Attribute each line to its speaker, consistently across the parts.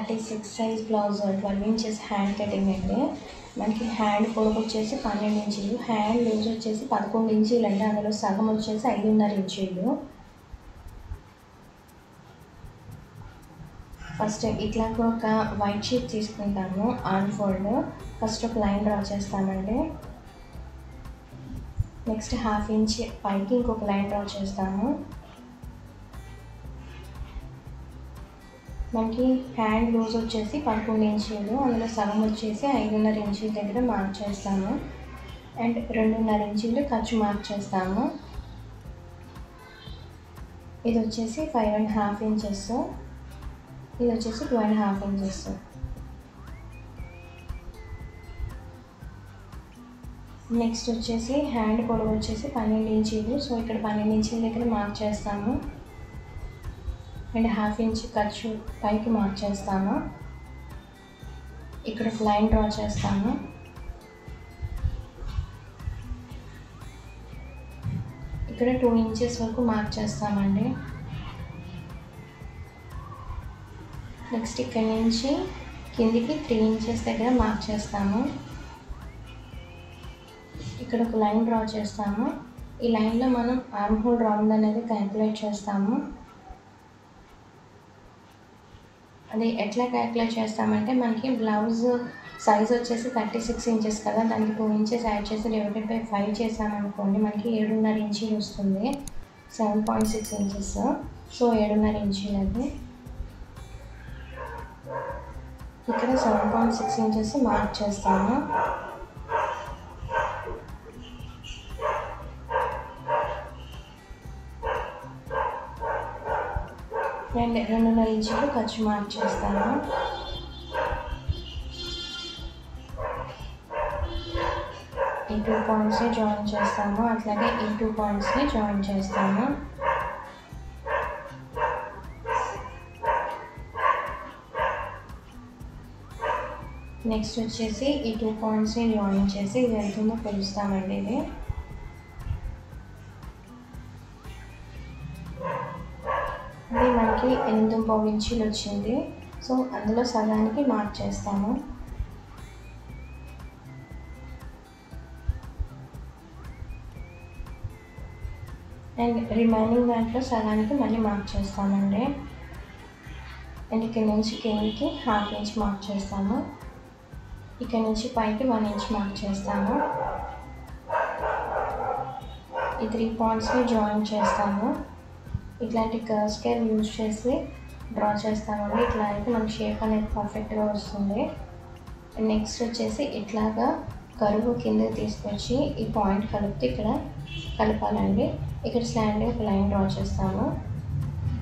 Speaker 1: 36 size blouse 12 inches hand cutting అండి. మనకి hand పొడవు వచ్చేసి 12 ఇంచులు, హ్యాండ్ లూజ్ వచ్చేసి 11 ఇంచులు అండి. అందులో సగం వచ్చేసి 5.5 ఇంచులు. ఫస్ట్ ఇట్లా ఒక వైట్ షీట్ తీసుకుంటాము. ఆర్మ్ ఫోల్డ్ ఫస్ట్ ఒక లైన్ డ్రా చేస్తామండి. నెక్స్ట్ 1/2 ఇంచ్ పైకి ఇంకొక లైన్ డ్రా చేస్తాము. మనకి హ్యాండ్ లూజ్ వచ్చేసి 11 ఇంచులు, అందులో సగం వచ్చేసి 5.5 ఇంచుల దగ్గర మార్క్ చేస్తాము. అండ్ 2.5 ఇంచులు ఖర్చు మార్క్ చేస్తాము. ఇది వచ్చేసి 5.5 ఇంచెస్, ఇది వచ్చేసి 2.5 ఇంచెస్. నెక్స్ట్ వచ్చేసి హ్యాండ్ పొడవు వచ్చేసి 12 ఇంచులు. సో ఇక్కడ 12 ఇంచుల దగ్గర మార్క్ చేస్తాము. అండ్ 1/2 ఇంచ్ ఖర్చు పైకి మార్క్ చేస్తాము. ఇక్కడ ఒక లైన్ డ్రా చేస్తాము. ఇక్కడ 2 ఇంచెస్ వరకు మార్క్ చేస్తామండి. నెక్స్ట్ ఇక్కడ నుంచి కిందికి 3 ఇంచెస్ దగ్గర మార్క్ చేస్తాము. ఇక్కడ ఒక లైన్ డ్రా చేస్తాము. ఈ లైన్లో మనం ఆర్మ్ హోల్ రౌండ్ అనేది క్యాలిక్యులేట్ చేస్తాము. అది ఎట్లా క్యాలిక్యులేట్ చేస్తామంటే, మనకి బ్లౌజ్ సైజ్ వచ్చేసి 36 ఇంచెస్ కదా, దానికి 2 ఇంచెస్ యాడ్ చేసి /5 చేసామనుకోండి, మనకి 7.5 ఇంచులు వస్తుంది. 7.6 ఇంచెస్. సో 7.5 ఇంచులు అది. ఇక్కడ 7.6 ఇంచెస్ మార్క్ చేస్తాము. అండ్ 2.5 ఇంచులు ఖర్చు మార్క్ చేస్తాము. ఈ 2 పాయింట్స్ని జాయిన్ చేస్తాము. అట్లాగే ఈ 2 పాయింట్స్ని జాయిన్ చేస్తాము. నెక్స్ట్ వచ్చేసి ఈ 2 పాయింట్స్ని జాయిన్ చేసి ఇది ఎంతుందో కొలుస్తామండి. ఇది మనకి 8.5 ఇంచులు వచ్చింది. సో అందులో సగానికి మార్క్ చేస్తాము. అండ్ రిమైనింగ్ దాంట్లో సగానికి మళ్ళీ మార్క్ చేస్తామండి. అండ్ ఇక్కడ నుంచి కిందికి 1/2 ఇంచ్ మార్క్ చేస్తాము. ఇక్కడ నుంచి పైకి 1 ఇంచ్ మార్క్ చేస్తాము. ఈ 3 పాయింట్స్ని జాయిన్ చేస్తాము. ఇట్లాంటి కర్వ్ స్కేల్ యూజ్ చేసి డ్రా చేస్తామండి. ఇట్లా అయితే మనకి షేప్ అనేది పర్ఫెక్ట్గా వస్తుంది. నెక్స్ట్ వచ్చేసి ఇట్లాగా కరువు కిందకి తీసుకొచ్చి ఈ పాయింట్ కలిపితే ఇక్కడ కలపాలండి. ఇక్కడ స్లాండ్గా ఒక లైన్ డ్రా చేస్తాము.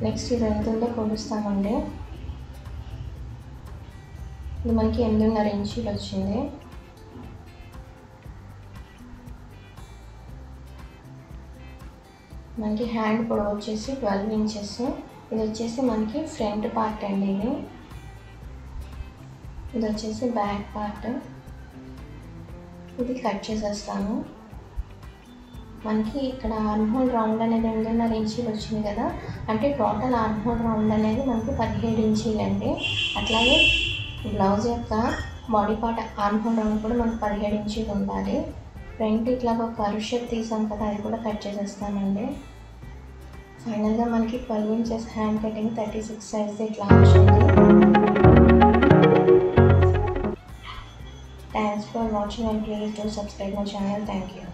Speaker 1: నెక్స్ట్ ఇది ఎంత ఉందో కొలుస్తామండి. ఇది మనకి 8.5 ఇంచులు వచ్చింది. మనకి హ్యాండ్ పొడవు వచ్చేసి 12 ఇంచెస్. ఇది వచ్చేసి మనకి ఫ్రంట్ పార్ట్ అండి. ఇది వచ్చేసి బ్యాక్ పార్ట్. ఇది కట్ చేసేస్తాము. మనకి ఇక్కడ ఆర్మ్ హోల్ రౌండ్ అనేది 8.5 ఇంచులు వచ్చింది కదా, అంటే టోటల్ ఆర్మ్ హోల్ రౌండ్ అనేది మనకి 17 ఇంచులు అండి. అట్లాగే బ్లౌజ్ యొక్క body part arm whole round కూడా మనకు 17 ఇంచులు ఉండాలి. ఫ్రంట్ ఇట్లా ఒక కర్వ్ షేప్ తీసాం కదా, అది కూడా కట్ చేసేస్తామండి. ఫైనల్గా మనకి 12 ఇంచెస్ హ్యాండ్ కటింగ్ 36 సైజ్ ఇట్లా వచ్చింది. Thanks for watching and please do subscribe my channel. Thank you.